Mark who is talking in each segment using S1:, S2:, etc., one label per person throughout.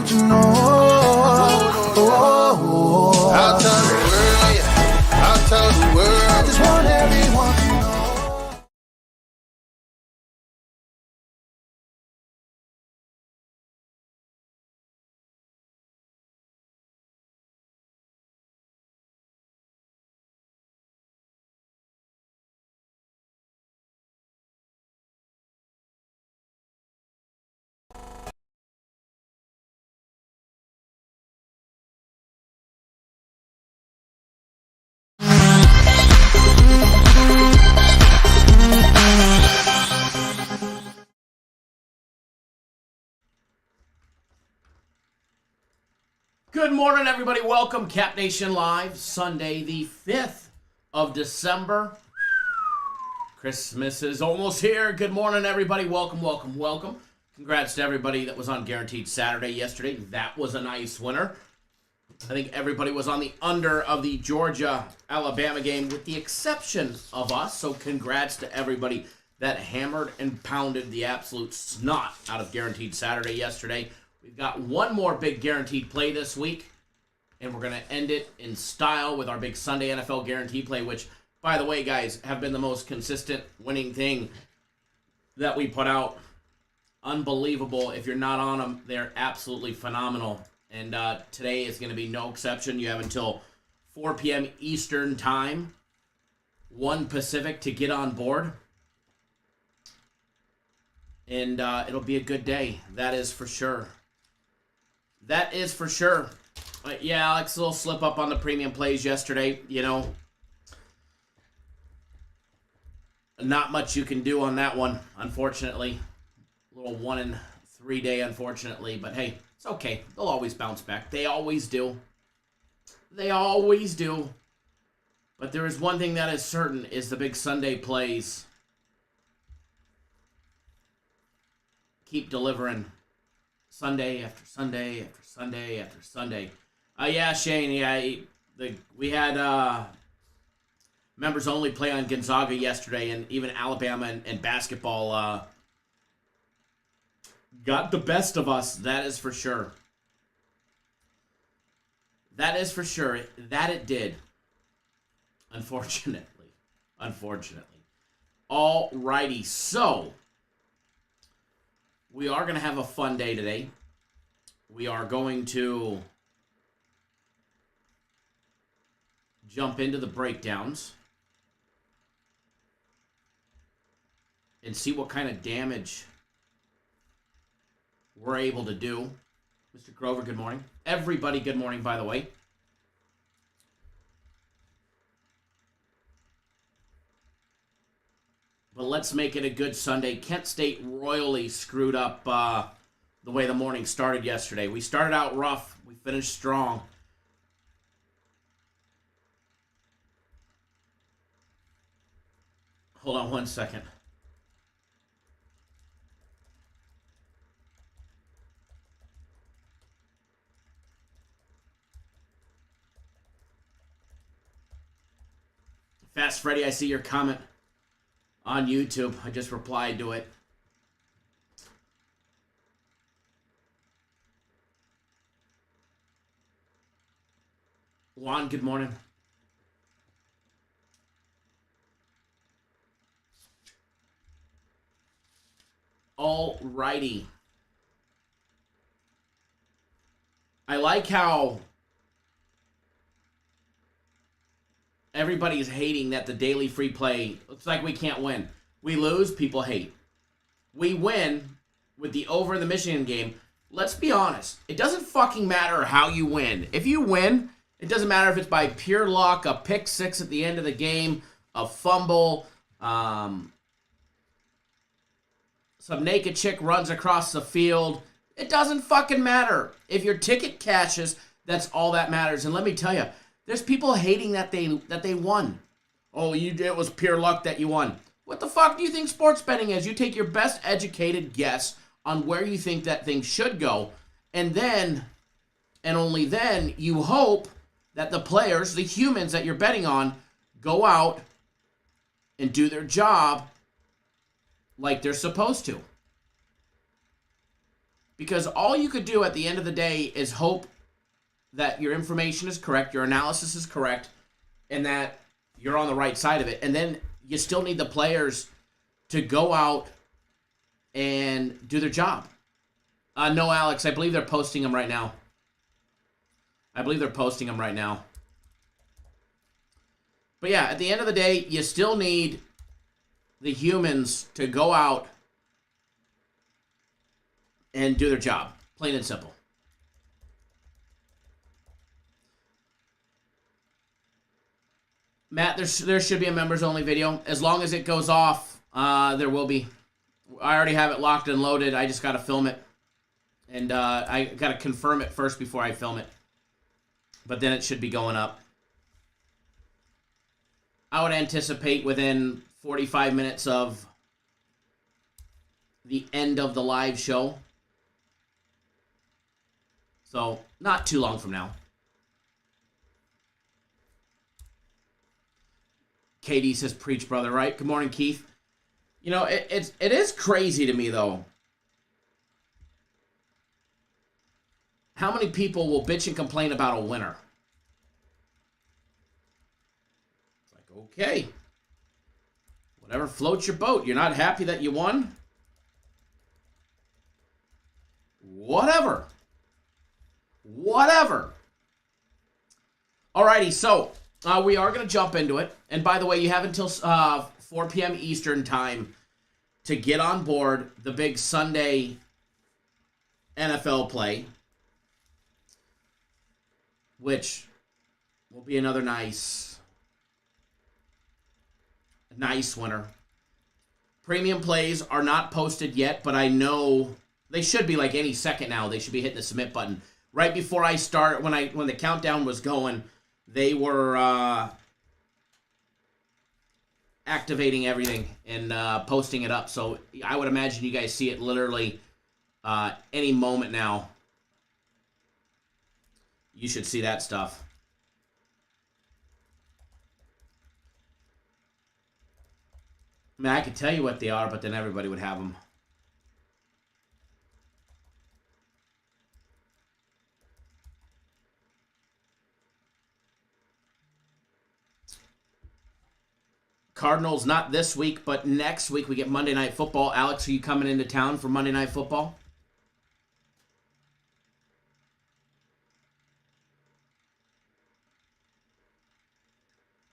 S1: want to know. I'll tell the world, yeah. I'll tell the world. I just want everyone to know.
S2: Good morning, everybody. Welcome, Cap Nation Live, Sunday, the 5th of December. Christmas is almost here. Good morning, everybody. Welcome, welcome, welcome. Congrats to everybody that was on Guaranteed Saturday yesterday. That was a nice winner. I think everybody was on the under of the Georgia-Alabama game, with the exception of us. So congrats to everybody that hammered and pounded the absolute snot out of Guaranteed Saturday yesterday. We've got one more big guaranteed play this week, and we're going to end it in style with our big Sunday NFL guaranteed play, which, by the way, guys, have been the most consistent winning thing that we put out. Unbelievable. If you're not on them, they're absolutely phenomenal. And today is going to be no exception. You have until 4 p.m. Eastern Time, 1 Pacific, to get on board. And it'll be a good day. That is for sure. That is for sure. Yeah, Alex, a little slip up on the premium plays yesterday. You know, not much you can do on that one, unfortunately. A little 1 in 3 day, unfortunately. But hey, it's okay. They'll always bounce back. They always do. They always do. But there is one thing that is certain, is the big Sunday plays keep delivering. Sunday after Sunday after Sunday after Sunday. Yeah, Shane. Yeah, we had members only play on Gonzaga yesterday, and even Alabama and basketball got the best of us. That is for sure. That is for sure. That it did. Unfortunately. Alrighty, so we are going to have a fun day today. We are going to jump into the breakdowns and see what kind of damage we're able to do. Mr. Grover, good morning. Everybody, good morning, by the way. But let's make it a good Sunday. Kent State royally screwed up the way the morning started yesterday. We started out rough. We finished strong. Hold on 1 second. Fast Freddy, I see your comment on YouTube. I just replied to it. Juan, good morning. Alrighty. I like how everybody's hating that the daily free play looks like we can't win. We lose, people hate. We win with the over in the Michigan game. Let's be honest. It doesn't fucking matter how you win. If you win, it doesn't matter if it's by pure luck, a pick six at the end of the game, a fumble, some naked chick runs across the field. It doesn't fucking matter. If your ticket cashes, that's all that matters. And let me tell you, there's people hating that they won. Oh, it was pure luck that you won. What the fuck do you think sports betting is? You take your best educated guess on where you think that thing should go, and then, and only then, you hope that the players, the humans that you're betting on, go out and do their job like they're supposed to. Because all you could do at the end of the day is hope that your information is correct, your analysis is correct, and that you're on the right side of it. And then you still need the players to go out and do their job. No, Alex, I believe they're posting them right now. But yeah, at the end of the day, you still need the humans to go out and do their job. Plain and simple. Matt, there should be a members-only video. As long as it goes off, there will be. I already have it locked and loaded. I just got to film it. And I got to confirm it first before I film it. But then it should be going up. I would anticipate within 45 minutes of the end of the live show. So, not too long from now. KD says, preach, brother, right? Good morning, Keith. You know, it is crazy to me, though. How many people will bitch and complain about a winner? It's like, okay. Whatever floats your boat. You're not happy that you won? Whatever. Alrighty, so we are going to jump into it. And by the way, you have until 4 p.m. Eastern time to get on board the big Sunday NFL play, which will be another nice winner. Premium plays are not posted yet, but I know they should be like any second now. They should be hitting the submit button. Right before I start, when the countdown was going, they were activating everything and posting it up. So I would imagine you guys see it literally any moment now. You should see that stuff. I mean, I could tell you what they are, but then everybody would have them. Cardinals not this week, but next week we get Monday Night Football. Alex, are you coming into town for Monday Night Football?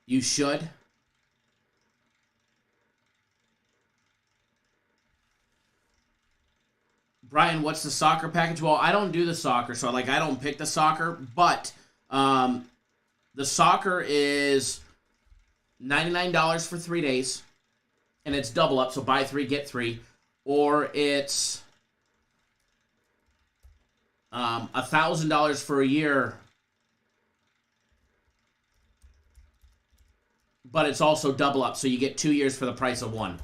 S2: You should. Brian, what's the soccer package? Well, I don't do the soccer, so I don't pick the soccer, but the soccer is $99 for 3 days, and it's double up, so buy 3, get 3, or it's $1,000 for a year, but it's also double up, so you get 2 years for the price of 1.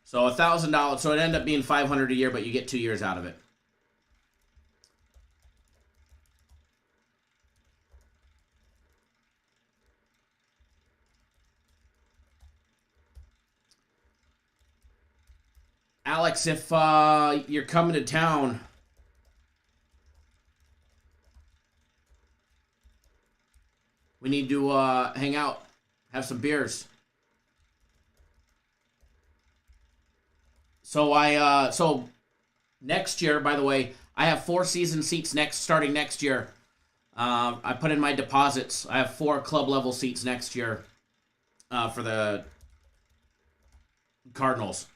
S2: So $1,000, so it ended up being $500 a year, but you get 2 years out of it. Alex, if you're coming to town, we need to hang out, have some beers. So next year, by the way, I have 4 season seats starting next year. I put in my deposits. I have 4 club level seats next year for the Cardinals.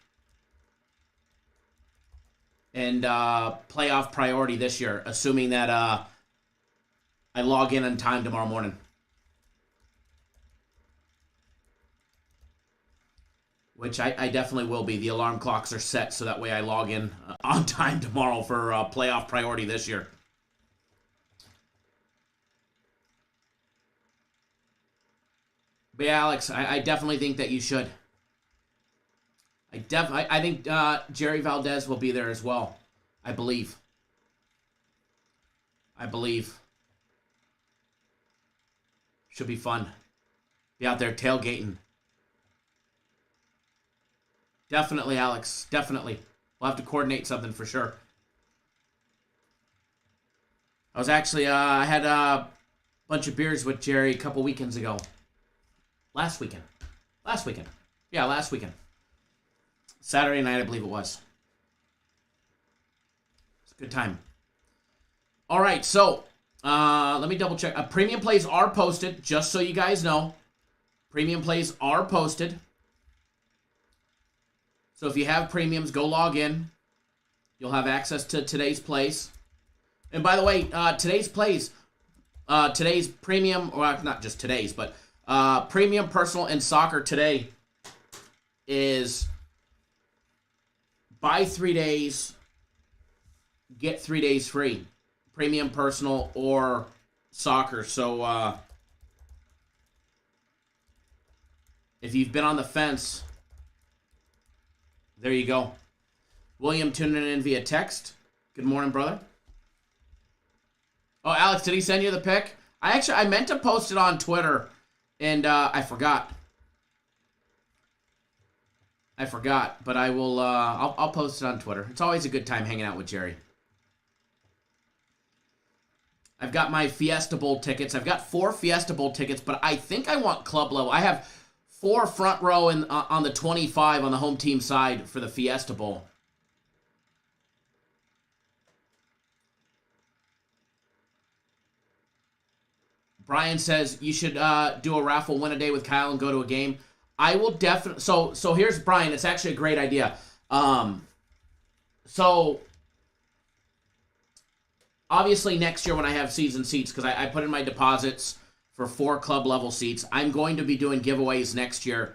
S2: And playoff priority this year, assuming that I log in on time tomorrow morning. Which I definitely will be. The alarm clocks are set so that way I log in on time tomorrow for playoff priority this year. But yeah, Alex, I definitely think that you should. I think Jerry Valdez will be there as well. I believe. Should be fun. Be out there tailgating. Definitely, Alex. Definitely. We'll have to coordinate something for sure. I was actually, I had a bunch of beers with Jerry a couple weekends ago. Last weekend. Yeah, last weekend. Saturday night, I believe it was. It's a good time. All right, so let me double check. Premium plays are posted, just so you guys know. Premium plays are posted. So if you have premiums, go log in. You'll have access to today's plays. And by the way, today's plays, today's premium, well, not just today's, but premium, personal, and soccer today is buy 3 days, get 3 days free. Premium, personal, or soccer. So if you've been on the fence, there you go. William tuning in via text. Good morning, brother. Oh, Alex, did he send you the pic? I meant to post it on Twitter, and I forgot. But I will. I'll post it on Twitter. It's always a good time hanging out with Jerry. I've got my Fiesta Bowl tickets. I've got 4 Fiesta Bowl tickets, but I think I want club level. I have 4 front row on the 25 on the home team side for the Fiesta Bowl. Brian says you should do a raffle, win a day with Kyle, and go to a game. I will definitely. So here's Brian. It's actually a great idea. So obviously next year when I have season seats, because I put in my deposits for 4 club level seats, I'm going to be doing giveaways next year.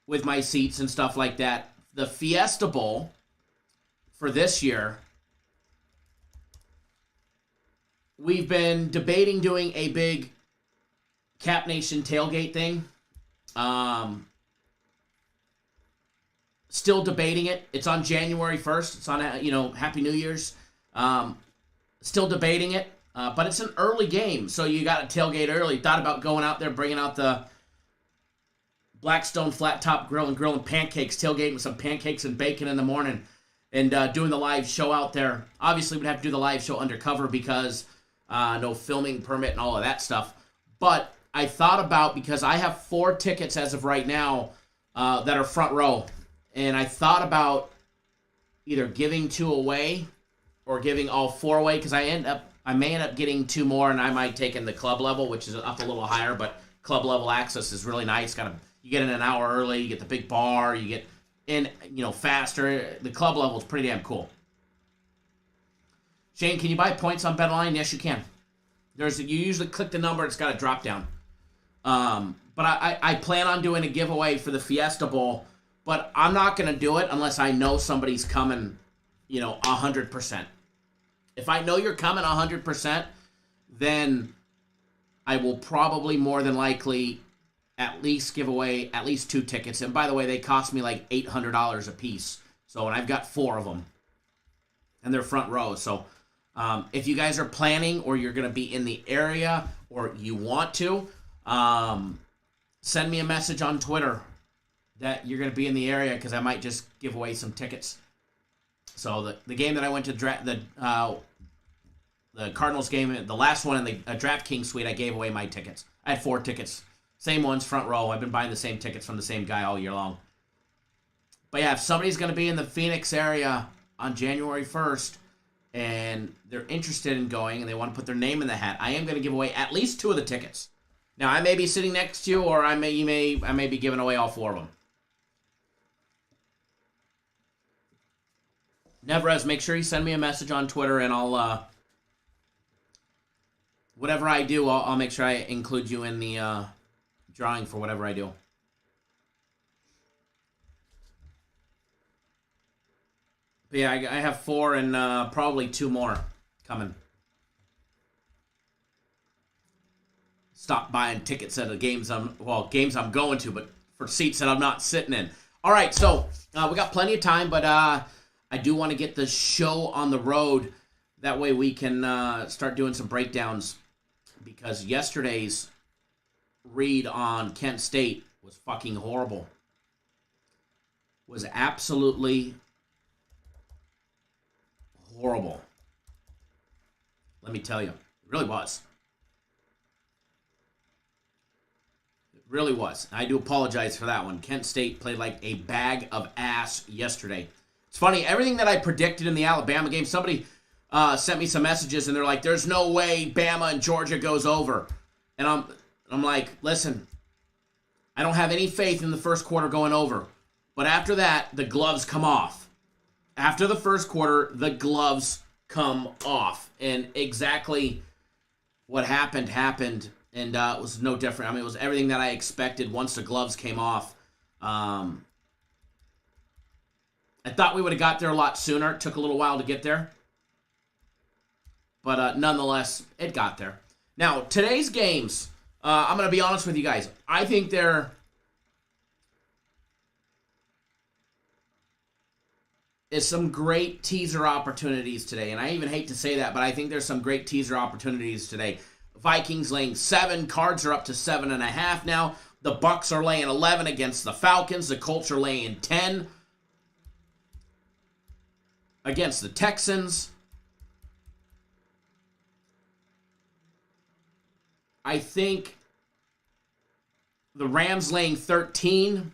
S2: With my seats and stuff like that. The Fiesta Bowl for this year, we've been debating doing a big Cap Nation tailgate thing. Still debating it. It's on January 1st. It's on, Happy New Year's. Still debating it. But it's an early game, so you got to tailgate early. Thought about going out there, bringing out the Blackstone flat top grill and grilling pancakes, tailgating with some pancakes and bacon in the morning, and doing the live show out there. Obviously, we'd have to do the live show undercover because no filming permit and all of that stuff. But I thought about, because I have 4 tickets as of right now that are front row, and I thought about either giving 2 away or giving all 4 away, because I may end up getting 2 more, and I might take in the club level, which is up a little higher, but club level access is really nice. You get in an hour early, you get the big bar, you get in, faster. The club level is pretty damn cool. Shane, can you buy points on BetOnline? Yes, you can. You usually click the number, it's got a drop down. But I plan on doing a giveaway for the Fiesta Bowl, but I'm not going to do it unless I know somebody's coming, 100%. If I know you're coming 100%, then I will probably more than likely at least give away at least 2 tickets. And by the way, they cost me like $800 a piece. So, and I've got 4 of them. And they're front row. So, if you guys are planning or you're going to be in the area or you want to, send me a message on Twitter that you're going to be in the area, because I might just give away some tickets. So the game that I went to, the Cardinals game, the last one in the DraftKings suite, I gave away my tickets. I had 4 tickets. Same ones, front row. I've been buying the same tickets from the same guy all year long. But yeah, if somebody's going to be in the Phoenix area on January 1st and they're interested in going and they want to put their name in the hat, I am going to give away at least 2 of the tickets. Now, I may be sitting next to you, or I may be giving away all 4 of them. Neverez, make sure you send me a message on Twitter, and I'll whatever I do, I'll make sure I include you in the drawing for whatever I do. But yeah, I have 4 and probably 2 more coming. Stop buying tickets at the games I'm going to, but for seats that I'm not sitting in. All right, so we got plenty of time, but I do want to get the show on the road. That way we can start doing some breakdowns, because yesterday's read on Kent State was fucking horrible. Was absolutely horrible. Let me tell you. It really was. It really was. I do apologize for that one. Kent State played like a bag of ass yesterday. It's funny, everything that I predicted in the Alabama game, somebody sent me some messages and they're like, there's no way Bama and Georgia goes over. And I'm like, listen, I don't have any faith in the first quarter going over. But after that, the gloves come off. After the first quarter, the gloves come off. And exactly what happened. And it was no different. I mean, it was everything that I expected once the gloves came off. I thought we would have got there a lot sooner. It took a little while to get there. But nonetheless, it got there. Now, today's games, I'm going to be honest with you guys. I think there is some great teaser opportunities today. And I even hate to say that, but I think there's some great teaser opportunities today. Vikings laying 7. Cards are up to 7.5 now. The Bucks are laying 11 against the Falcons. The Colts are laying 10 against the Texans. I think the Rams laying 13.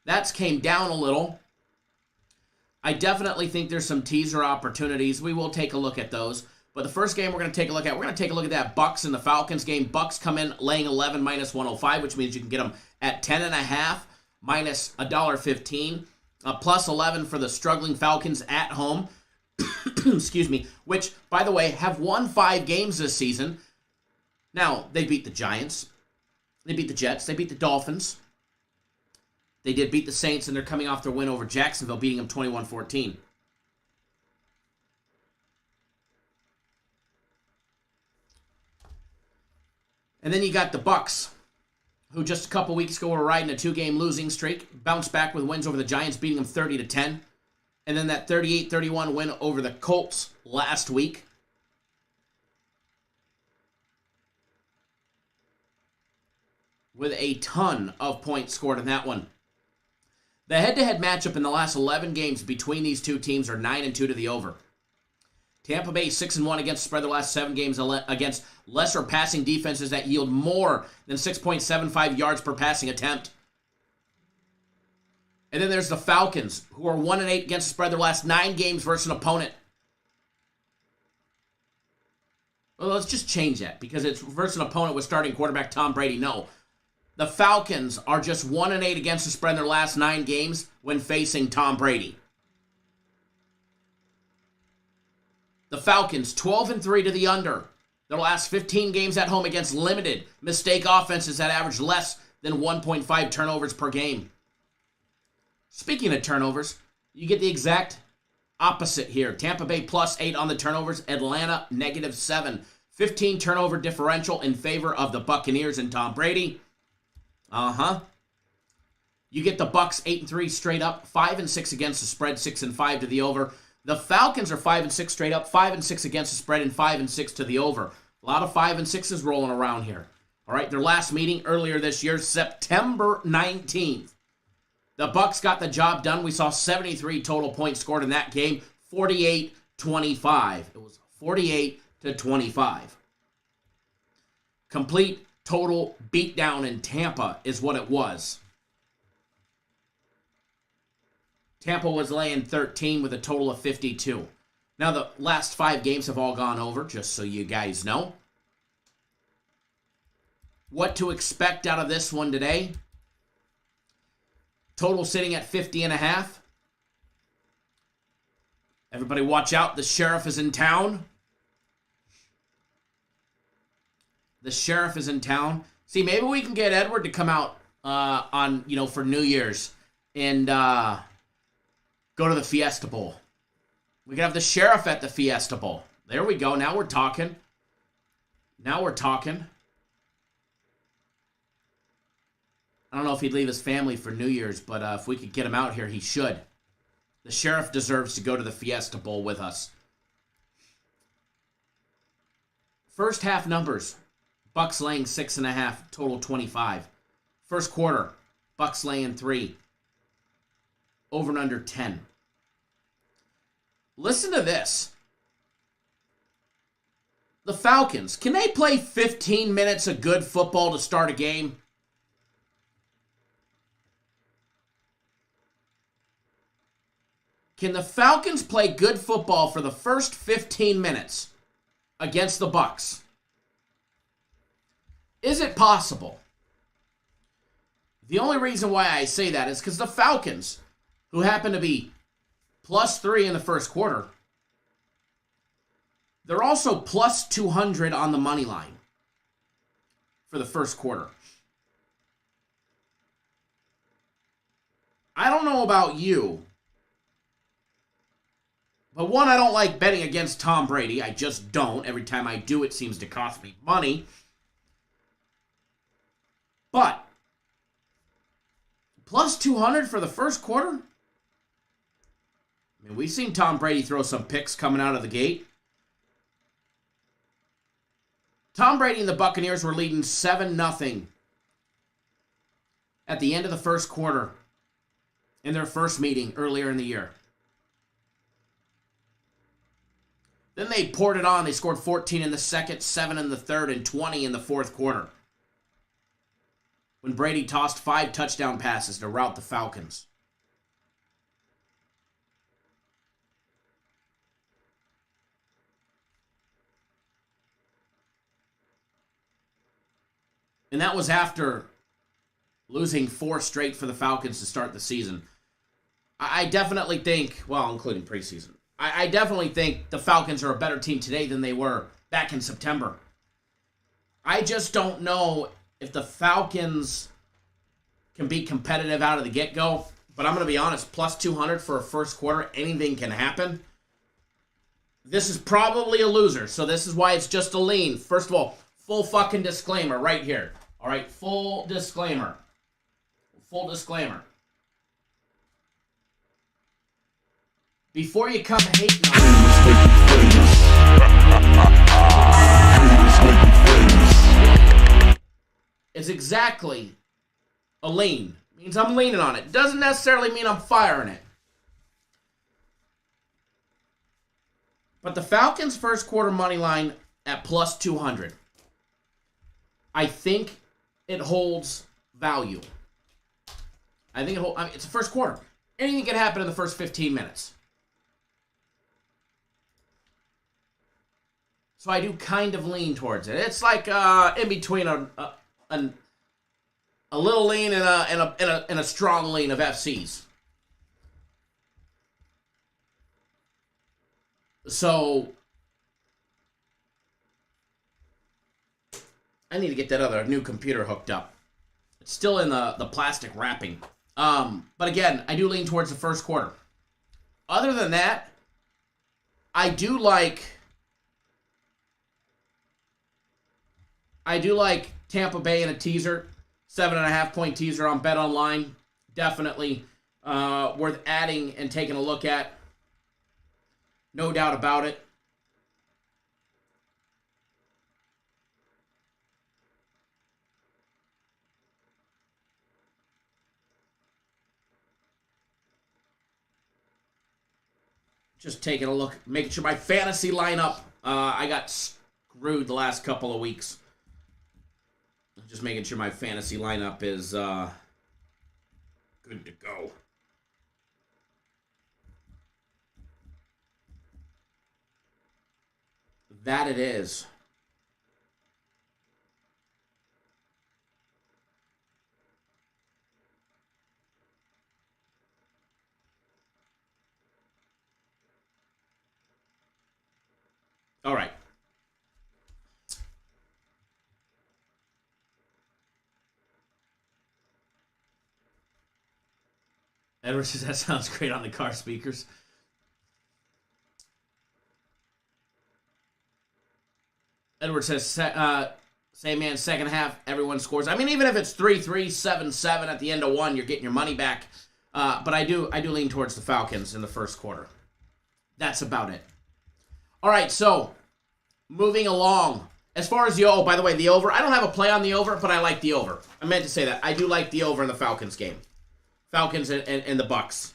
S2: That's came down a little. I definitely think there's some teaser opportunities. We will take a look at those. But the first game we're going to take a look at that Bucks and the Falcons game. Bucks come in laying 11 minus 105, which means you can get them at 10.5 minus $1.15. Plus 11 for the struggling Falcons at home. Excuse me. Which, by the way, have won 5 games this season. Now, they beat the Giants. They beat the Jets. They beat the Dolphins. They did beat the Saints, and they're coming off their win over Jacksonville, beating them 21-14. And then you got the Bucks, who just a couple weeks ago were riding a 2-game losing streak, bounced back with wins over the Giants, beating them 30-10. And then that 38-31 win over the Colts last week. With a ton of points scored in that one. The head-to-head matchup in the last 11 games between these two teams are 9-2 to the over. Tampa Bay 6-1 against the spread their last 7 games against lesser passing defenses that yield more than 6.75 yards per passing attempt. And then there's the Falcons, who are 1-8 against the spread their last 9 games versus an opponent. Well, let's just change that because it's versus an opponent with starting quarterback Tom Brady. No. The Falcons are just 1-8 against the spread in their last 9 games when facing Tom Brady. The Falcons, 12-3 to the under. Their last 15 games at home against limited mistake offenses that average less than 1.5 turnovers per game. Speaking of turnovers, you get the exact opposite here. Tampa Bay +8 on the turnovers. Atlanta -7. 15 turnover differential in favor of the Buccaneers and Tom Brady. You get the Bucks 8-3 straight up, 5-6 against the spread, 6-5 to the over. The Falcons are 5-6 straight up, 5-6 against the spread, and 5-6 to the over. A lot of 5-6s rolling around here. All right, their last meeting earlier this year, September 19th. The Bucks got the job done. We saw 73 total points scored in that game, 48-25. It was 48-25. Complete total beatdown in Tampa is what it was. Tampa was laying 13 with a total of 52. Now, the last 5 games have all gone over, just so you guys know. What to expect out of this one today? Total sitting at 50.5. Everybody watch out. The sheriff is in town. The sheriff is in town. See, maybe we can get Edward to come out for New Year's and go to the Fiesta Bowl. We can have the sheriff at the Fiesta Bowl. There we go. Now we're talking. I don't know if he'd leave his family for New Year's, but if we could get him out here, he should. The sheriff deserves to go to the Fiesta Bowl with us. First half numbers. Bucks laying 6.5, total 25. First quarter, Bucks laying 3. Over and under 10. Listen to this. The Falcons, can they play 15 minutes of good football to start a game? Can the Falcons play good football for the first 15 minutes against the Bucks? Is it possible? The only reason why I say that is because the Falcons, who happen to be +3 in the first quarter, they're also +200 on the money line for the first quarter. I don't know about you, but one, I don't like betting against Tom Brady. I just don't. Every time I do, it seems to cost me money. But +200 for the first quarter? I mean, we've seen Tom Brady throw some picks coming out of the gate. Tom Brady and the Buccaneers were leading 7-0 at the end of the first quarter in their first meeting earlier in the year. Then they poured it on. They scored 14 in the second, 7 in the third, and 20 in the fourth quarter, when Brady tossed 5 touchdown passes to rout the Falcons. And that was after losing 4 straight for the Falcons to start the season. I definitely think, well, including preseason, I definitely think the Falcons are a better team today than they were back in September. I just don't know if the Falcons can be competitive out of the get-go. But I'm going to be honest, +200 for a first quarter, anything can happen. This is probably a loser, so this is why it's just a lean. First of all, full fucking disclaimer right here. All right, full disclaimer. Full disclaimer. Before you come hating on me, it's exactly a lean. It means I'm leaning on it. Doesn't necessarily mean I'm firing it. But the Falcons' first quarter money line at +200. I think it holds value. I think it's the first quarter. Anything can happen in the first 15 minutes. So I do kind of lean towards it. It's like in between a little lean and a strong lean of FCs. So I need to get that other new computer hooked up. It's still in the plastic wrapping. But again, I do lean towards the first quarter. Other than that, I do like Tampa Bay in a teaser, 7.5-point teaser on Bet Online. Definitely worth adding and taking a look at. No doubt about it. Just taking a look, making sure my fantasy lineup. I got screwed the last couple of weeks. Just making sure my fantasy lineup is good to go. That it is. All right. Edward says that sounds great on the car speakers. Edward says, same man, second half, everyone scores. I mean, even if it's 3-3, 7-7 at the end of one, you're getting your money back. But I do lean towards the Falcons in the first quarter. That's about it. All right, so moving along. As far as by the way, the over, I don't have a play on the over, but I like the over. I meant to say that. I do like the over in the Falcons game. Falcons and the Bucks.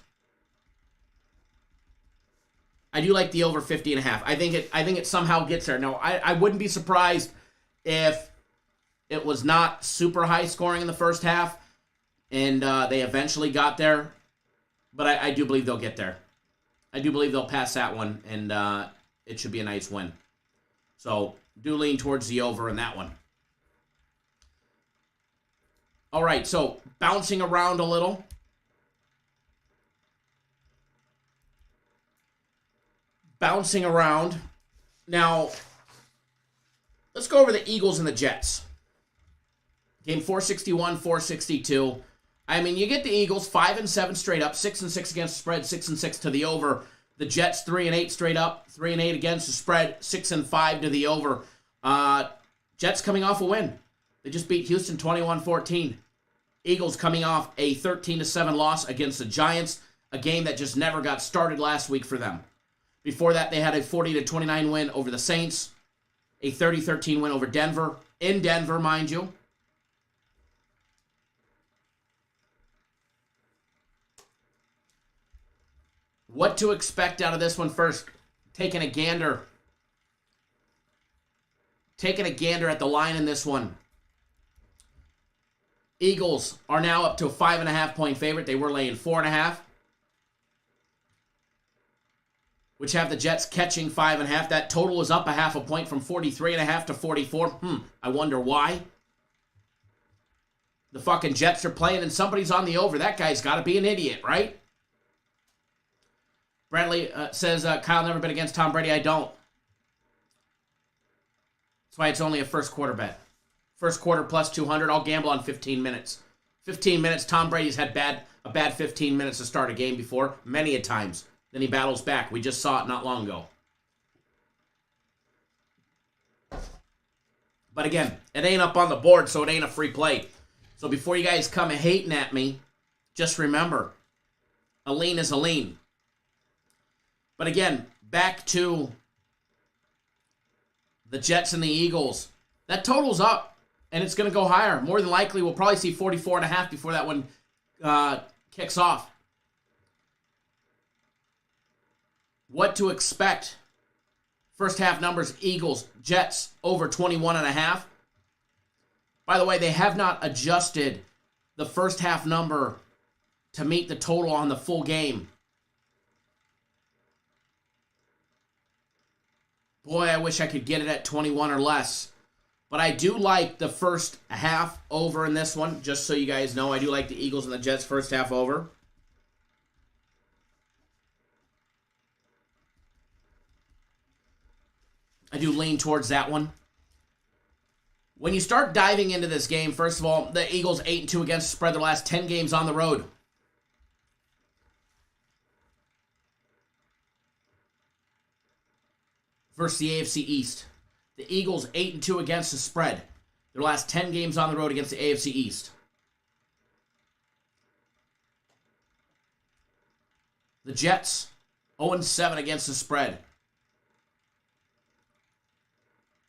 S2: I do like the over 50.5. I think it somehow gets there. Now, I wouldn't be surprised if it was not super high scoring in the first half and they eventually got there. But I do believe they'll get there. I do believe they'll pass that one, and it should be a nice win. So, do lean towards the over in that one. All right, so bouncing around a little. Bouncing around. Now, let's go over the Eagles and the Jets. Game 461, 462. I mean, you get the Eagles 5-7 straight up, 6-6 against the spread, 6-6 to the over. The Jets 3-8 straight up, 3-8 against the spread, 6-5 to the over. Jets coming off a win. They just beat Houston 21-14. Eagles coming off a 13-7 loss against the Giants, a game that just never got started last week for them. Before that, they had a 40-29 win over the Saints, a 30-13 win over Denver, in Denver, mind you. What to expect out of this one first? Taking a gander. Taking a gander at the line in this one. Eagles are now up to a 5.5-point favorite. They were laying 4.5. Which have the Jets catching 5.5. That total is up 0.5 point from 43.5 to 44. I wonder why. The fucking Jets are playing and somebody's on the over. That guy's got to be an idiot, right? Bradley says, Kyle never bet against Tom Brady. I don't. That's why it's only a first quarter bet. First quarter plus 200. I'll gamble on 15 minutes. 15 minutes. Tom Brady's had a bad 15 minutes to start a game before. Many a times. Then he battles back. We just saw it not long ago. But again, it ain't up on the board, so it ain't a free play. So before you guys come hating at me, just remember, a lean is a lean. But again, back to the Jets and the Eagles. That total's up, and it's going to go higher. More than likely, we'll probably see 44.5 before that one kicks off. What to expect? First half numbers, Eagles, Jets, over 21.5. By the way, they have not adjusted the first half number to meet the total on the full game. Boy, I wish I could get it at 21 or less. But I do like the first half over in this one. Just so you guys know, I do like the Eagles and the Jets first half over. I do lean towards that one. When you start diving into this game, first of all, the Eagles 8-2 against the spread their last 10 games on the road. Versus the AFC East. The Eagles 8-2 against the spread. Their last 10 games on the road against the AFC East. The Jets 0-7 against the spread.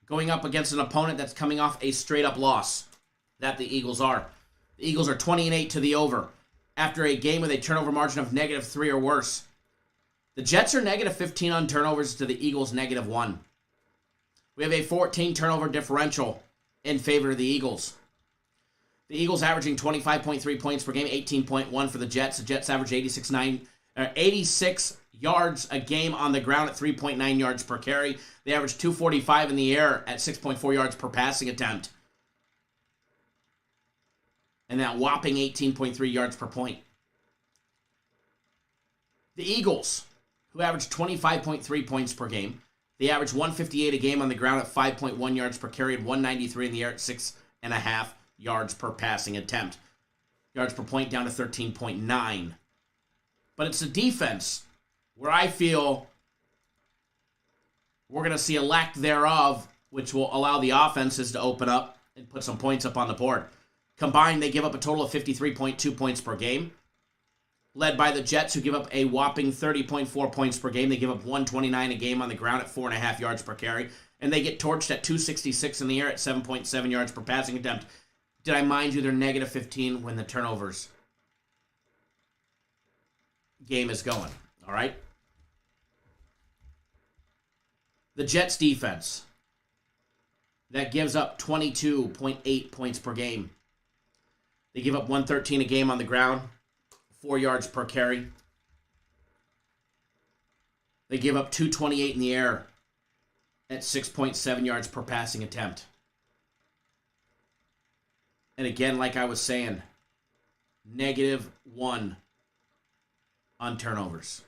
S2: Going up against an opponent that's coming off a straight-up loss. That the Eagles are. The Eagles are 20-8 to the over after a game with a turnover margin of -3 or worse. The Jets are -15 on turnovers to the Eagles -1. We have a 14 turnover differential in favor of the Eagles. The Eagles averaging 25.3 points per game, 18.1 for the Jets. The Jets average 86 yards a game on the ground at 3.9 yards per carry. They average 245 in the air at 6.4 yards per passing attempt. And that whopping 18.3 yards per point. The Eagles, who average 25.3 points per game, they average 158 a game on the ground at 5.1 yards per carry and 193 in the air at 6.5 yards per passing attempt. Yards per point down to 13.9. But it's the defense where I feel we're going to see a lack thereof, which will allow the offenses to open up and put some points up on the board. Combined, they give up a total of 53.2 points per game, led by the Jets, who give up a whopping 30.4 points per game. They give up 129 a game on the ground at 4.5 yards per carry and they get torched at 266 in the air at 7.7 yards per passing attempt. Did I mind you they're negative 15 when the turnovers game is going? All right? The Jets defense that gives up 22.8 points per game. They give up 113 a game on the ground, 4 yards per carry. They give up 228 in the air at 6.7 yards per passing attempt. And again, like I was saying, -1 on turnovers.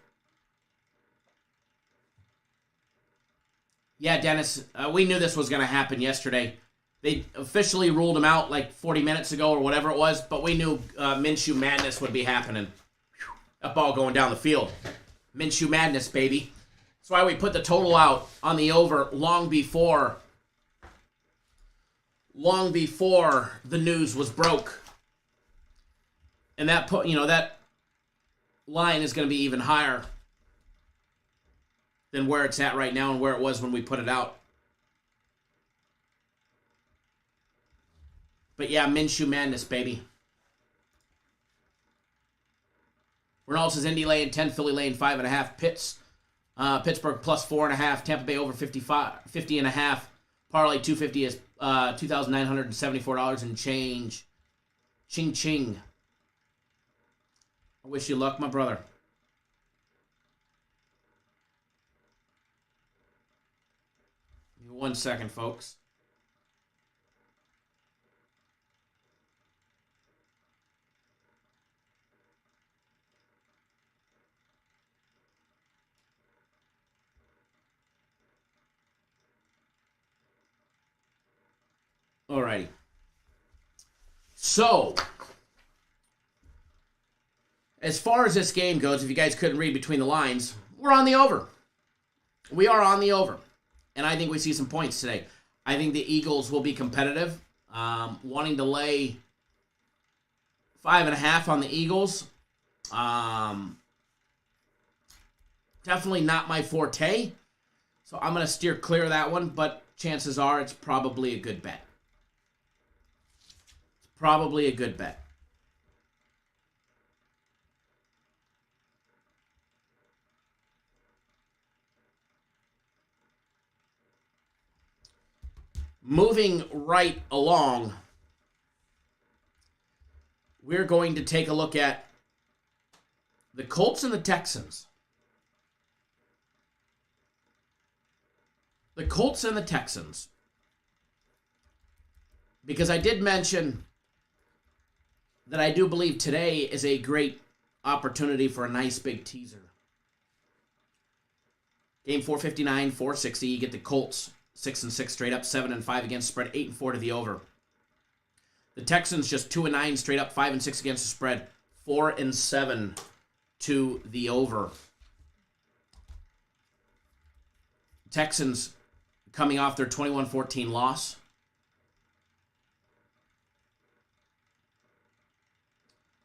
S2: Yeah, Dennis, we knew this was going to happen yesterday. They officially ruled him out like 40 minutes ago or whatever it was, but we knew Minshew madness would be happening. That ball going down the field. Minshew madness, baby. That's why we put the total out on the over long before the news was broke. And that line is going to be even higher than where it's at right now and where it was when we put it out. But yeah, Minshew madness, baby. Reynolds is Indy laying 10, Philly laying 5.5, Pittsburgh plus 4.5, Tampa Bay over 50.5. Parlay 250 is $2,974 and change. Ching ching. I wish you luck, my brother. Give me 1 second, folks. Alrighty. So, as far as this game goes, if you guys couldn't read between the lines, we're on the over. We are on the over. And I think we see some points today. I think the Eagles will be competitive. Wanting to lay 5.5 on the Eagles. Definitely not my forte. So I'm going to steer clear of that one. But chances are it's probably a good bet. Probably a good bet. Moving right along, we're going to take a look at the Colts and the Texans. The Colts and the Texans. Because I did mention that I do believe today is a great opportunity for a nice big teaser. Game 459, 460. You get the Colts 6-6 straight up, 7-5 against spread, 8-4 to the over. The Texans just 2-9 straight up, 5-6 against the spread, 4-7 to the over. Texans coming off their 21-14 loss.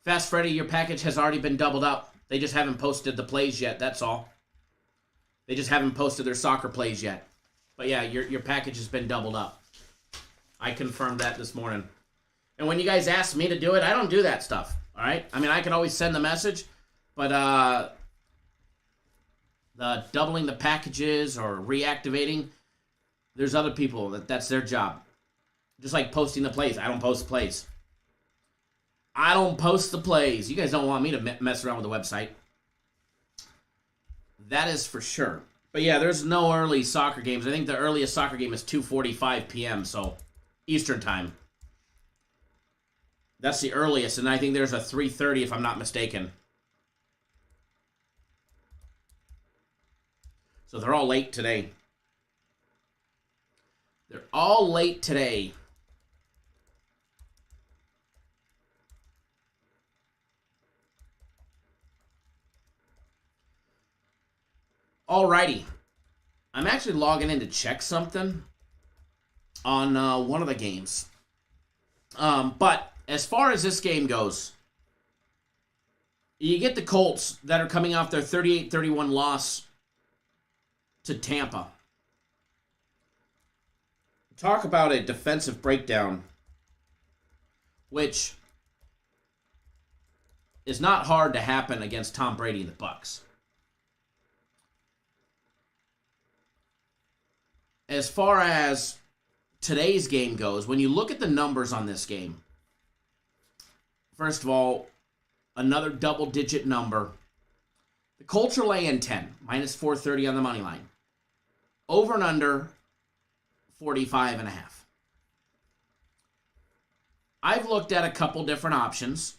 S2: Fast Freddy, your package has already been doubled up. They just haven't posted the plays yet, that's all. They just haven't posted their soccer plays yet. But yeah, your package has been doubled up. I confirmed that this morning. And when you guys ask me to do it, I don't do that stuff, all right? I mean, I can always send the message, but the doubling the packages or reactivating, there's other people that's their job. Just like posting the plays. I don't post the plays. I don't post the plays. You guys don't want me to mess around with the website. That is for sure. But yeah, there's no early soccer games. I think the earliest soccer game is 2:45 p.m., so Eastern time. That's the earliest, and I think there's a 3:30 if I'm not mistaken. So they're all late today. They're all late today. Alrighty. I'm actually logging in to check something on one of the games. But as far as this game goes, you get the Colts that are coming off their 38-31 loss to Tampa. talk about a defensive breakdown, which is not hard to happen against Tom Brady and the Bucs. As far as today's game goes, when you look at the numbers on this game, first of all, another double-digit number. The Colts are laying 10, minus 430 on the money line. Over and under 45.5. I've looked at a couple different options.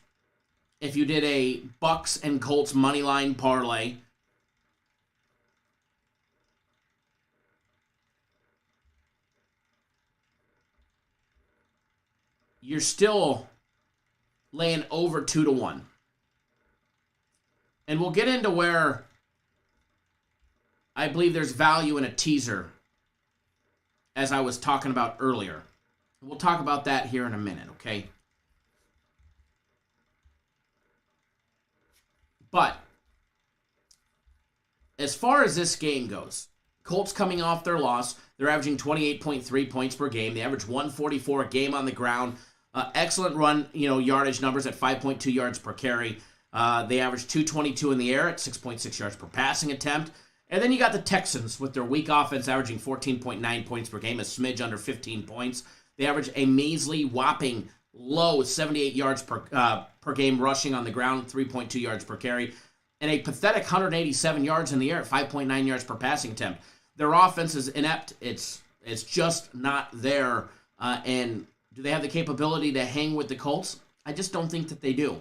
S2: If you did a Bucs and Colts money line parlay, you're still laying over 2-1. And we'll get into where I believe there's value in a teaser, as I was talking about earlier. We'll talk about that here in a minute, okay? But as far as this game goes, Colts coming off their loss, they're averaging 28.3 points per game. They average 144 a game on the ground. Excellent run, yardage numbers at 5.2 yards per carry. They average 222 in the air at 6.6 yards per passing attempt. And then you got the Texans with their weak offense averaging 14.9 points per game, a smidge under 15 points. They average a measly, whopping low 78 yards per game rushing on the ground, 3.2 yards per carry, and a pathetic 187 yards in the air at 5.9 yards per passing attempt. Their offense is inept. It's just not there. And do they have the capability to hang with the Colts? I just don't think that they do.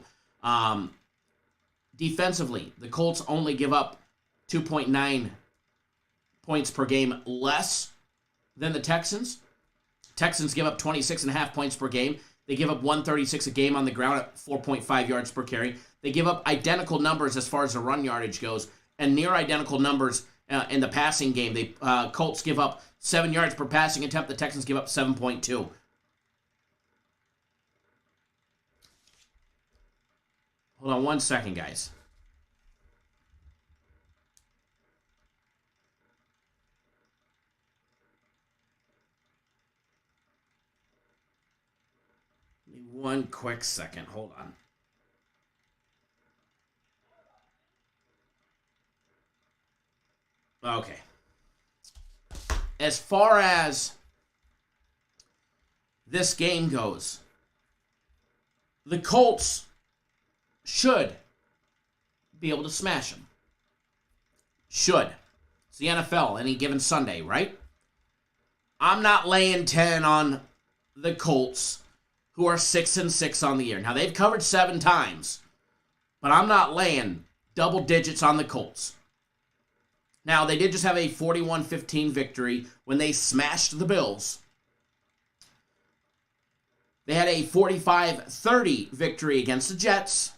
S2: Defensively, the Colts only give up 2.9 points per game less than the Texans. Texans give up 26.5 points per game. They give up 136 a game on the ground at 4.5 yards per carry. They give up identical numbers as far as the run yardage goes, and near identical numbers in the passing game. The Colts give up 7 yards per passing attempt. The Texans give up 7.2. Hold on one second, guys. Give me one quick second. Hold on. Okay. As far as this game goes, the Colts should be able to smash them. Should. It's the NFL any given Sunday, right? I'm not laying 10 on the Colts, who are 6-6 on the year. Now, they've covered 7 times, but I'm not laying double digits on the Colts. Now, they did just have a 41-15 victory when they smashed the Bills. They had a 45-30 victory against the Jets.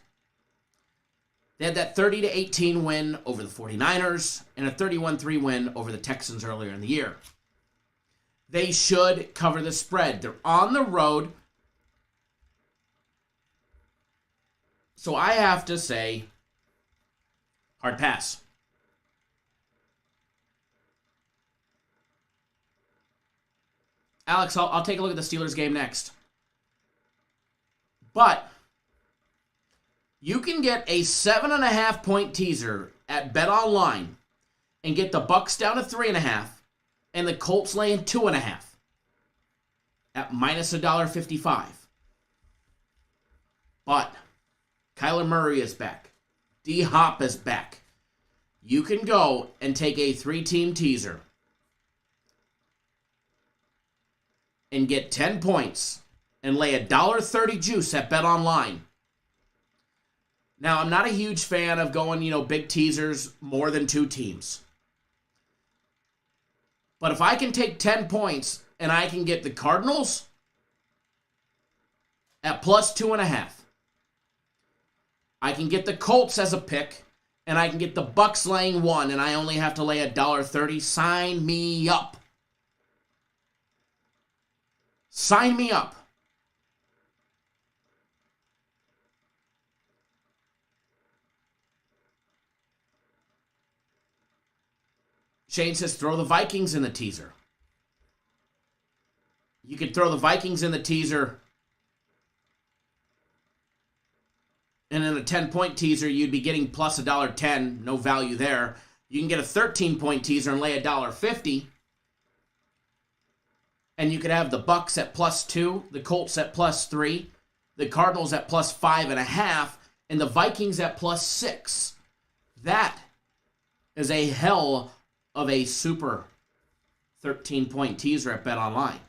S2: They had that 30-18 win over the 49ers and a 31-3 win over the Texans earlier in the year. They should cover the spread. They're on the road. So I have to say, hard pass. Alex, I'll take a look at the Steelers game next. But you can get a 7.5 point teaser at BetOnline and get the Bucs down to 3.5 and the Colts laying 2.5 at minus $1.55. But Kyler Murray is back. D-Hop is back. You can go and take a 3-team teaser and get 10 points and lay $1.30 juice at BetOnline. Now, I'm not a huge fan of going, big teasers, more than 2 teams. But if I can take 10 points and I can get the Cardinals at plus 2.5, I can get the Colts as a pick, and I can get the Bucs laying 1, and I only have to lay $1.30. Sign me up. Sign me up. Shane says, throw the Vikings in the teaser. You could throw the Vikings in the teaser. And in a 10-point teaser, you'd be getting plus $1.10. No value there. You can get a 13-point teaser and lay $1.50. And you could have the Bucs at +2, the Colts at +3, the Cardinals at +5.5, and the Vikings at +6. That is a hell of a super 13-point teaser at BetOnline.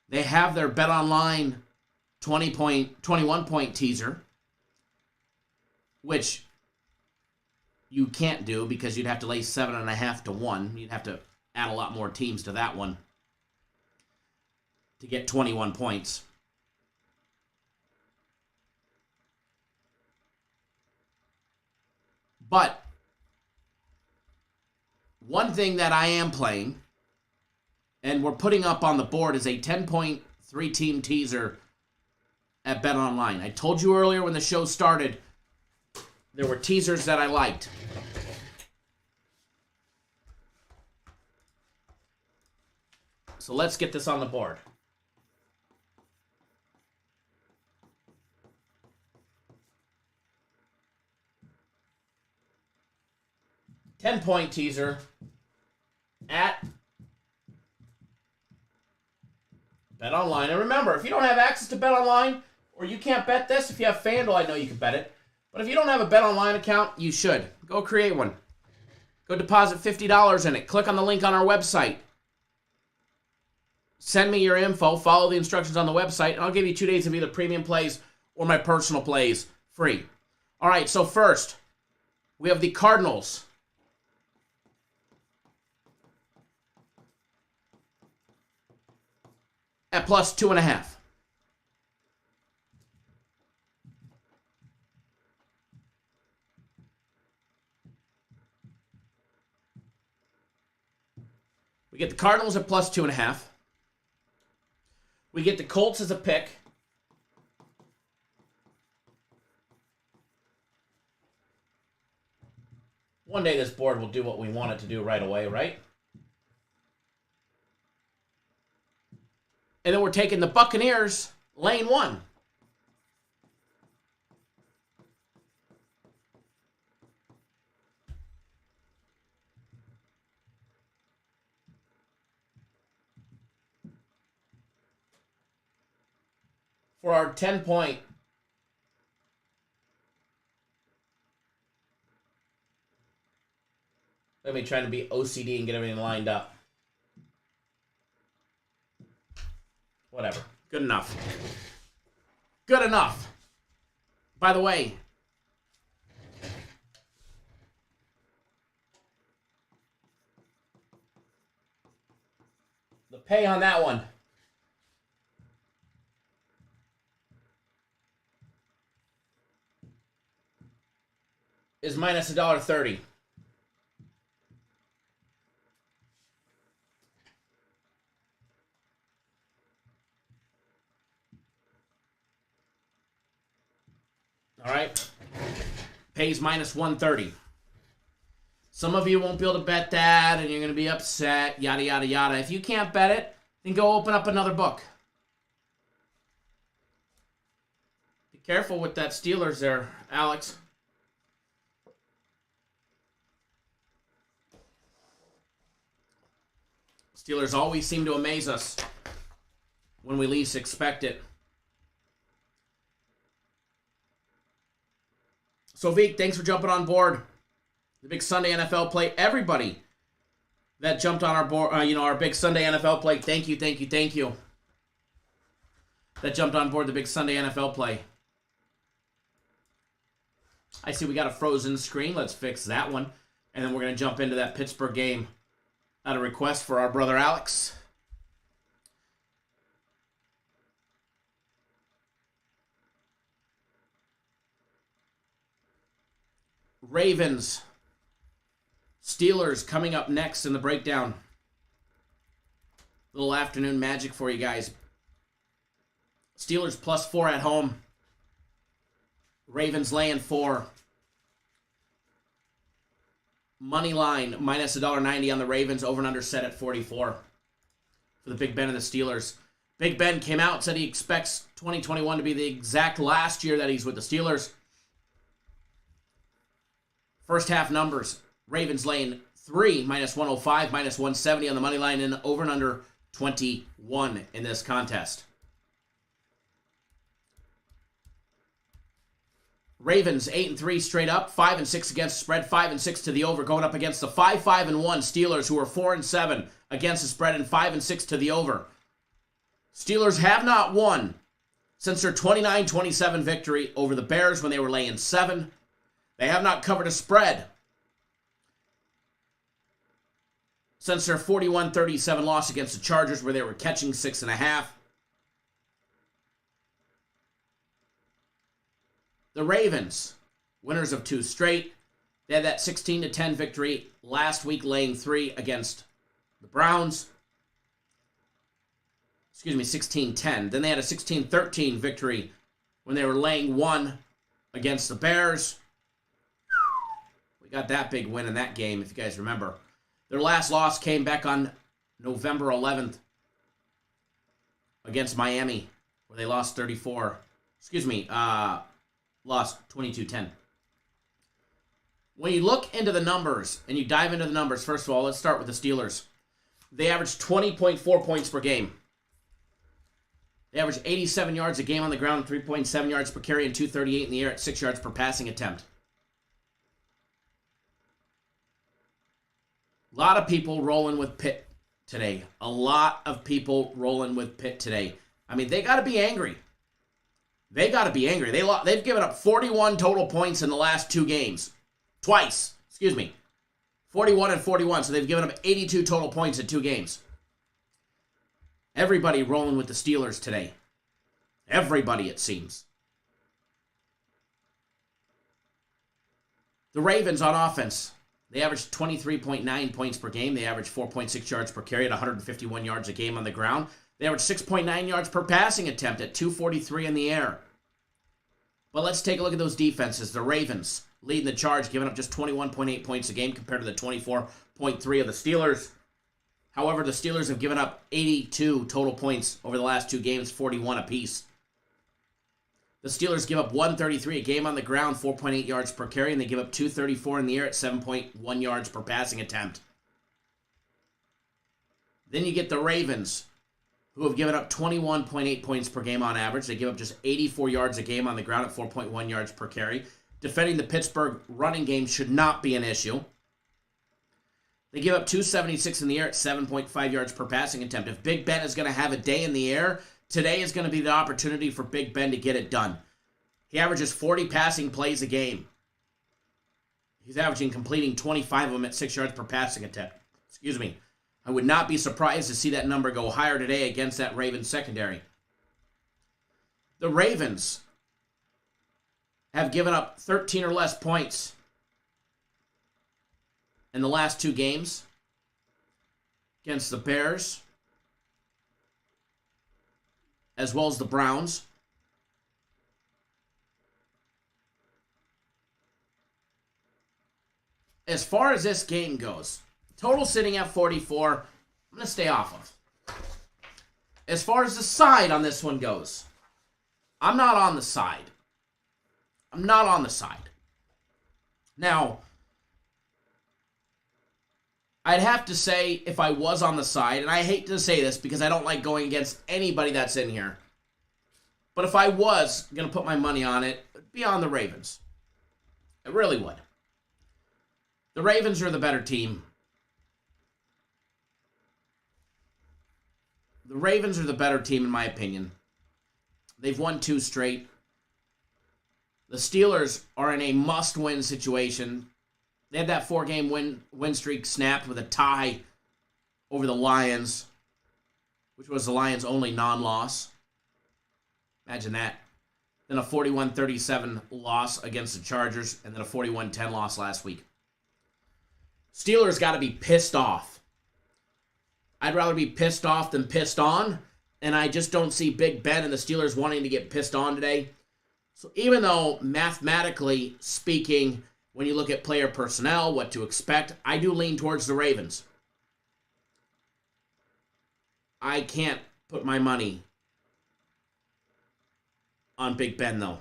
S2: They have their BetOnline 21-point teaser, which you can't do because you'd have to lay 7.5 to 1. You'd have to add a lot more teams to that one to get 21 points. But one thing that I am playing, and we're putting up on the board, is a 10-point 3-team teaser at BetOnline. I told you earlier when the show started, there were teasers that I liked. So let's get this on the board. $10-point teaser at BetOnline. And remember, if you don't have access to BetOnline, or you can't bet this, if you have FanDuel, I know you can bet it. But if you don't have a BetOnline account, you should. Go create one. Go deposit $50 in it. Click on the link on our website. Send me your info. Follow the instructions on the website, and I'll give you 2 days of either premium plays or my personal plays free. All right, so first, we have the Cardinals. At +2.5. We get the Cardinals at +2.5. We get the Colts as a pick. One day this board will do what we want it to do right away, right? And then we're taking the Buccaneers, lane 1. For our 10-point let me try to be OCD and get everything lined up. Whatever. Good enough. Good enough. By the way, the pay on that one is minus $1.30. All right. Pays minus 130. Some of you won't be able to bet that, and you're going to be upset, yada, yada, yada. If you can't bet it, then go open up another book. Be careful with that Steelers there, Alex. Steelers always seem to amaze us when we least expect it. So, Vic, thanks for jumping on board. The big Sunday NFL play. Everybody that jumped on our board, our big Sunday NFL play. Thank you. That jumped on board the big Sunday NFL play. I see we got a frozen screen. Let's fix that one. And then we're going to jump into that Pittsburgh game at a request for our brother Alex. Ravens, Steelers coming up next in the breakdown. Little afternoon magic for you guys. Steelers +4 at home. Ravens laying 4. Money line minus $1.90 on the Ravens. Over and under set at 44. for the Big Ben and the Steelers. Big Ben came out and said he expects 2021 to be the exact last year that he's with the Steelers. First half numbers. Ravens laying 3, -105, -170 on the money line, and over and under 21 in this contest. Ravens 8-3 straight up, 5-6 against the spread, 5-6 to the over, going up against the 5-5-1 Steelers, who are 4-7 against the spread and 5-6 to the over. Steelers have not won since their 29-27 victory over the Bears when they were laying 7. They have not covered a spread since their 41-37 loss against the Chargers, where they were catching 6.5. The Ravens, winners of 2 straight. They had that 16-10 victory last week, laying 3 against the Browns. 16-10. Then they had a 16-13 victory when they were laying 1 against the Bears. We got that big win in that game, if you guys remember. Their last loss came back on November 11th against Miami, where they lost 22-10. When you look into the numbers and you dive into the numbers, first of all, let's start with the Steelers. They averaged 20.4 points per game. They averaged 87 yards a game on the ground, 3.7 yards per carry, and 238 in the air at 6 yards per passing attempt. A lot of people rolling with Pitt today. A lot of people rolling with Pitt today. I mean, they got to be angry. They got to be angry. They've given up 41 total points in the last 2 games. Twice. 41 and 41. So they've given up 82 total points in 2 games. Everybody rolling with the Steelers today. Everybody, it seems. The Ravens on offense. They averaged 23.9 points per game. They averaged 4.6 yards per carry at 151 yards a game on the ground. They averaged 6.9 yards per passing attempt at 243 in the air. But let's take a look at those defenses. The Ravens leading the charge, giving up just 21.8 points a game compared to the 24.3 of the Steelers. However, the Steelers have given up 82 total points over the last 2 games, 41 apiece. The Steelers give up 133 a game on the ground, 4.8 yards per carry, and they give up 234 in the air at 7.1 yards per passing attempt. Then you get the Ravens, who have given up 21.8 points per game on average. They give up just 84 yards a game on the ground at 4.1 yards per carry. Defending the Pittsburgh running game should not be an issue. They give up 276 in the air at 7.5 yards per passing attempt. If Big Ben is going to have a day in the air, today is going to be the opportunity for Big Ben to get it done. He averages 40 passing plays a game. He's completing 25 of them at 6 yards per passing attempt. I would not be surprised to see that number go higher today against that Ravens secondary. The Ravens have given up 13 or less points in the last 2 games against the Bears, as well as the Browns. As far as this game goes, total sitting at 44, I'm going to stay off of. As far as the side on this one goes, I'm not on the side. Now, I'd have to say if I was on the side, and I hate to say this because I don't like going against anybody that's in here, but if I was going to put my money on it, it'd be on the Ravens. It really would. The Ravens are the better team. The Ravens are the better team, in my opinion. They've won 2 straight. The Steelers are in a must-win situation. They had that 4-game win streak snapped with a tie over the Lions, which was the Lions' only non-loss. Imagine that. Then a 41-37 loss against the Chargers, and then a 41-10 loss last week. Steelers got to be pissed off. I'd rather be pissed off than pissed on, and I just don't see Big Ben and the Steelers wanting to get pissed on today. So even though mathematically speaking, when you look at player personnel, what to expect, I do lean towards the Ravens. I can't put my money on Big Ben, though.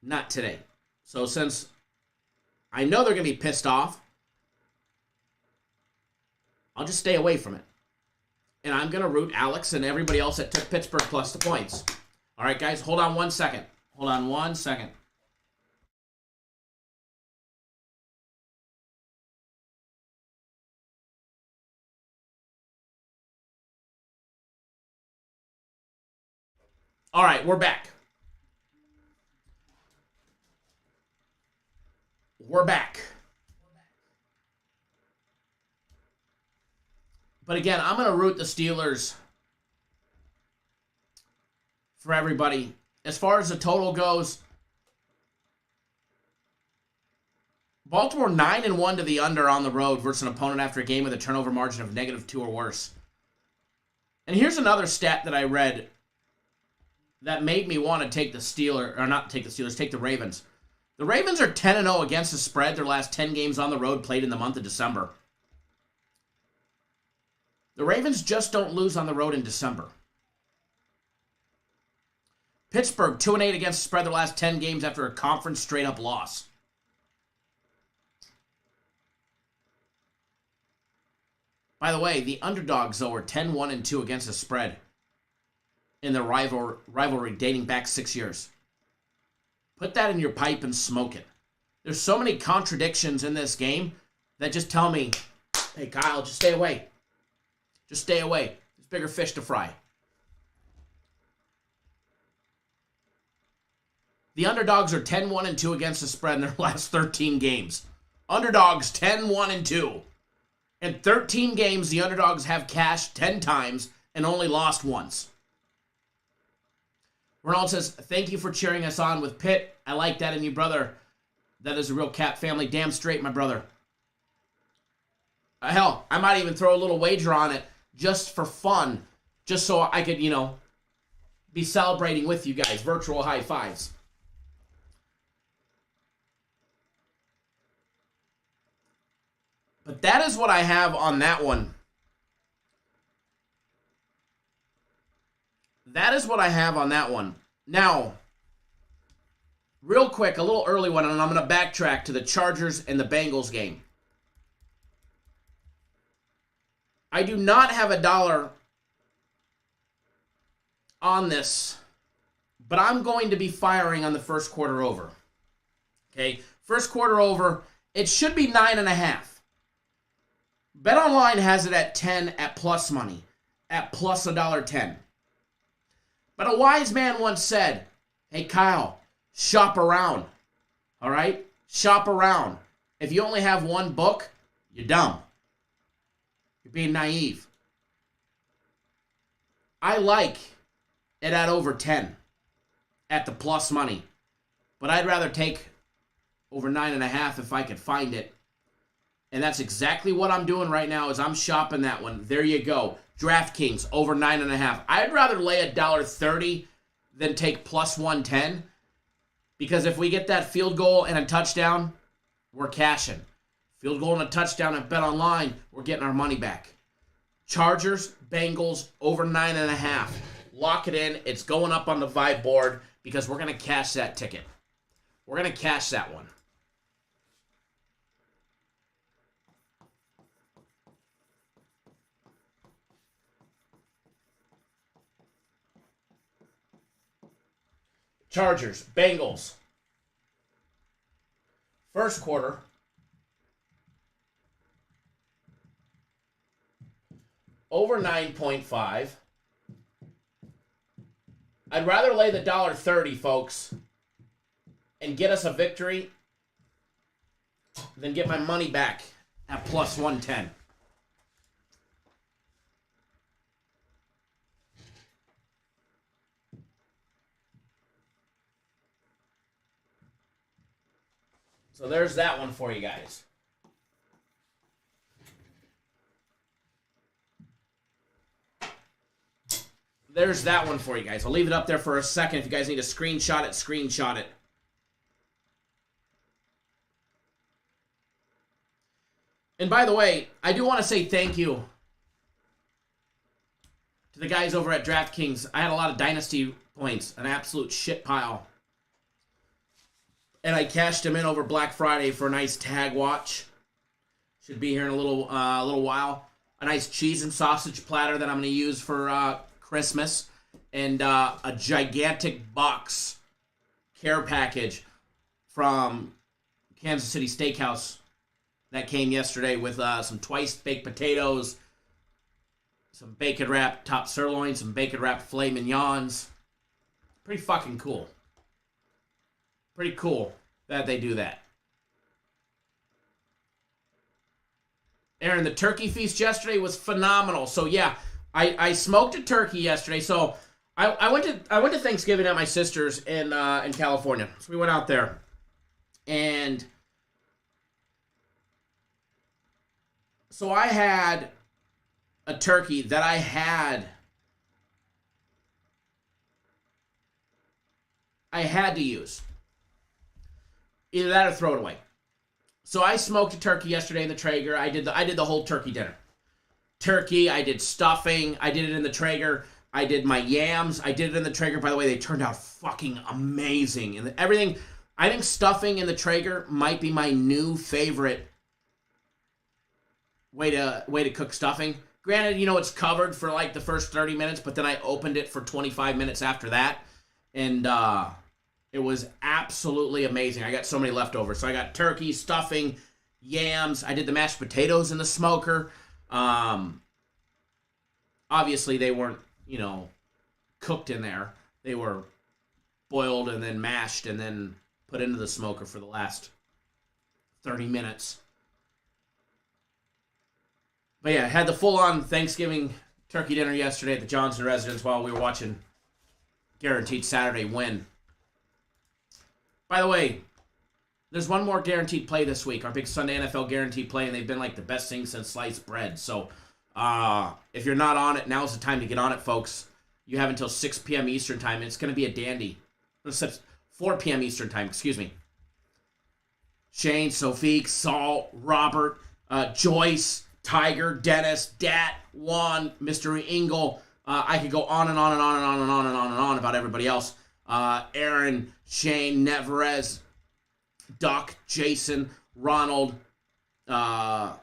S2: Not today. So since I know they're going to be pissed off, I'll just stay away from it. And I'm going to root Alex and everybody else that took Pittsburgh plus the points. All right, guys, hold on 1 second. Hold on 1 second. All right, we're back. We're back. But again, I'm going to root the Steelers for everybody. As far as the total goes, Baltimore 9-1 to the under on the road versus an opponent after a game with a turnover margin of -2 or worse. And here's another stat that I read that made me want to take the Steelers, or not take the Steelers, take the Ravens. The Ravens are 10-0 against the spread their last 10 games on the road played in the month of December. The Ravens just don't lose on the road in December. Pittsburgh 2-8 against the spread their last 10 games after a conference straight-up loss. By the way, the underdogs, though, are 10-1-2 against the spread in the rivalry dating back 6 years. Put that in your pipe and smoke it. There's so many contradictions in this game that just tell me, hey, Kyle, just stay away. Just stay away. There's bigger fish to fry. The underdogs are 10-1-2 against the spread in their last 13 games. Underdogs 10-1-2. In 13 games, the underdogs have cashed 10 times and only lost once. Ronald says, thank you for cheering us on with Pitt. I like that in you, brother. That is a real Cap family. Damn straight, my brother. Hell, I might even throw a little wager on it just for fun. Just so I could, be celebrating with you guys. Virtual high fives. But that is what I have on that one. That is what I have on that one. Now, real quick, a little early one, and I'm going to backtrack to the Chargers and the Bengals game. I do not have $1 on this, but I'm going to be firing on the first quarter over. Okay, first quarter over, it should be 9.5. BetOnline has it at 10 at plus money, at plus $1.10. But a wise man once said, hey, Kyle, shop around. All right? Shop around. If you only have one book, you're dumb. You're being naive. I like it at over 10 at the plus money. But I'd rather take over 9.5 if I could find it. And that's exactly what I'm doing right now is I'm shopping that one. There you go. DraftKings over 9.5. I'd rather lay $1.30 than take plus 110. Because if we get that field goal and a touchdown, we're cashing. Field goal and a touchdown at BetOnline, we're getting our money back. Chargers, Bengals over 9.5. Lock it in. It's going up on the Vibe board because we're going to cash that ticket. We're going to cash that one. Chargers, Bengals. First quarter. Over 9.5. I'd rather lay the $1.30, folks, and get us a victory than get my money back at plus 110. So there's that one for you guys. There's that one for you guys. I'll leave it up there for a second. If you guys need to screenshot it, screenshot it. And by the way, I do want to say thank you To the guys over at DraftKings, I had a lot of dynasty points, an absolute shit pile. And I cashed them in over Black Friday for a nice tag watch. Should be here in a little while. A nice cheese and sausage platter that I'm going to use for Christmas. And a gigantic box care package from Kansas City Steakhouse that came yesterday with some twice baked potatoes, some bacon wrapped top sirloin, some bacon wrapped filet mignons. Pretty fucking cool. Pretty cool that they do that. Aaron, the turkey feast yesterday was phenomenal. So yeah, I smoked a turkey yesterday. So I went to Thanksgiving at my sister's in California. So we went out there, and so I had a turkey that I had to use. Either that or throw it away. So I smoked a turkey yesterday in the Traeger. I did the whole turkey dinner. Turkey, I did stuffing, I did it in the Traeger. I did my yams, I did it in the Traeger. By the way, they turned out fucking amazing. And everything, I think stuffing in the Traeger might be my new favorite way to cook stuffing. Granted, it's covered for like the first 30 minutes, but then I opened it for 25 minutes after that. And it was absolutely amazing. I got so many leftovers. So I got turkey, stuffing, yams. I did the mashed potatoes in the smoker. Obviously, they weren't, cooked in there. They were boiled and then mashed and then put into the smoker for the last 30 minutes. But yeah, I had the full-on Thanksgiving turkey dinner yesterday at the Johnson residence while we were watching Guaranteed Saturday win. By the way, there's one more guaranteed play this week, our big Sunday NFL guaranteed play, and they've been like the best thing since sliced bread. So if you're not on it, now's the time to get on it, folks. You have until 6 p.m. Eastern time, and it's going to be a dandy. 4 p.m. Eastern time, excuse me. Shane, Sophie, Saul, Robert, Joyce, Tiger, Dennis, Dat, Juan, Mr. Engel. I could go on and on and on and on and on and on and on about everybody else. Aaron, Shane, Nevarez, Duck, Jason, Ronald, Shaqueen,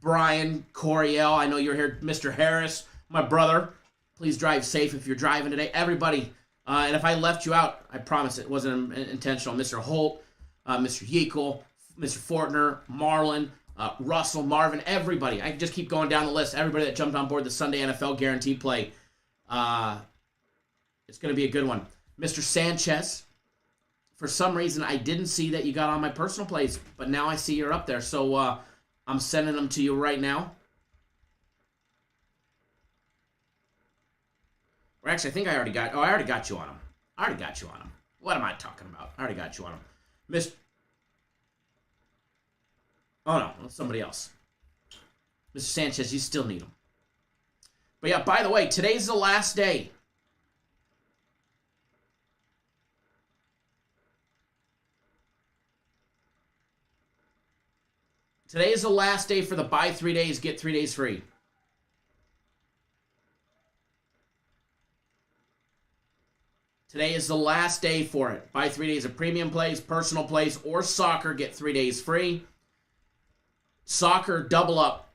S2: Brian, Coriel. I know you're here. Mr. Harris, my brother. Please drive safe if you're driving today. Everybody. And if I left you out, I promise it wasn't intentional. Mr. Holt, Mr. Yeakel, Mr. Fortner, Marlon, Russell, Marvin, everybody. I can just keep going down the list. Everybody that jumped on board the Sunday NFL guarantee play. It's going to be a good one. Mr. Sanchez, for some reason, I didn't see that you got on my personal plays, but now I see you're up there. So I'm sending them to you right now. Or actually, I think I already got... Oh, I already got you on them. What am I talking about? I already got you on them. Oh, no. That's somebody else. Mr. Sanchez, you still need them. But yeah, by the way, today's the last day. Today is the last day for the buy 3 days, get 3 days free. Today is the last day for it. Buy 3 days of premium plays, personal plays, or soccer, get 3 days free. Soccer, double up.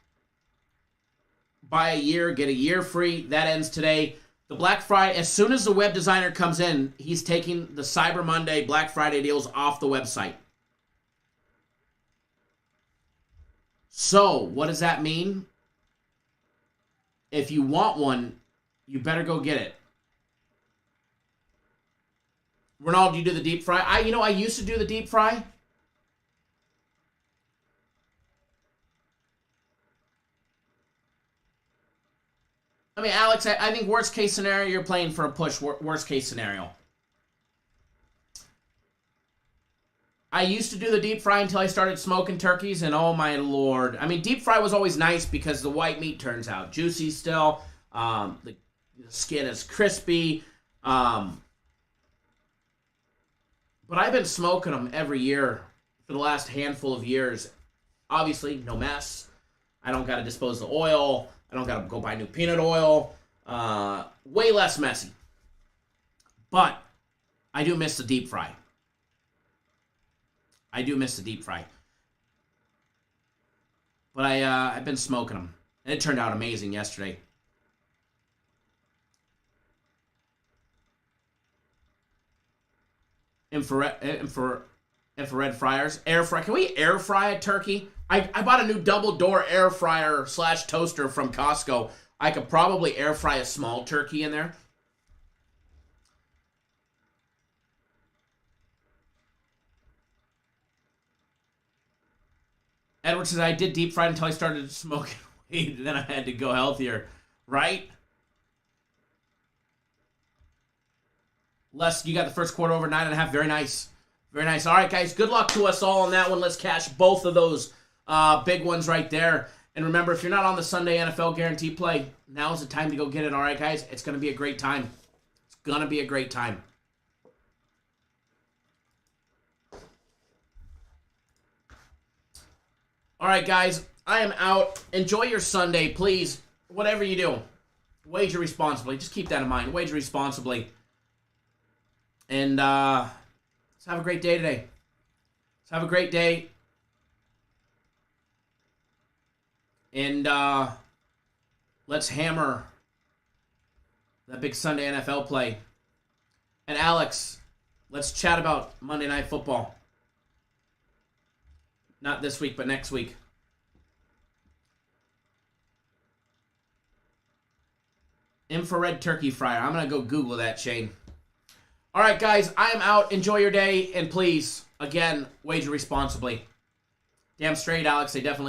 S2: Buy a year, get a year free. That ends today. The Black Friday, as soon as the web designer comes in, he's taking the Cyber Monday, Black Friday deals off the website. So, what does that mean? If you want one, you better go get it. Ronald, you do the deep fry? I used to do the deep fry. I mean, Alex, I think worst case scenario, you're playing for a push. Worst case scenario. I used to do the deep fry until I started smoking turkeys, and oh my lord. I mean, deep fry was always nice because the white meat turns out juicy still. The skin is crispy. But I've been smoking them every year for the last handful of years. Obviously, no mess. I don't got to dispose the oil. I don't got to go buy new peanut oil. Way less messy. But I do miss the deep fry. But I've been smoking them. And it turned out amazing yesterday. Infrared fryers. Air fry. Can we air fry a turkey? I bought a new double door air fryer / toaster from Costco. I could probably air fry a small turkey in there. Edward says, I did deep fried until I started smoking weed. Then I had to go healthier. Right? Les, you got the first quarter over 9.5. Very nice. Very nice. All right, guys. Good luck to us all on that one. Let's cash both of those big ones right there. And remember, if you're not on the Sunday NFL Guarantee Play, now's the time to go get it. All right, guys? It's going to be a great time. It's going to be a great time. All right, guys, I am out. Enjoy your Sunday, please. Whatever you do, wager responsibly. Just keep that in mind. Wager responsibly. And let's have a great day today. Let's have a great day. And let's hammer that big Sunday NFL play. And Alex, let's chat about Monday Night Football. Not this week, but next week. Infrared turkey fryer. I'm going to go Google that, Shane. All right, guys, I am out. Enjoy your day. And please, again, wager responsibly. Damn straight, Alex. They definitely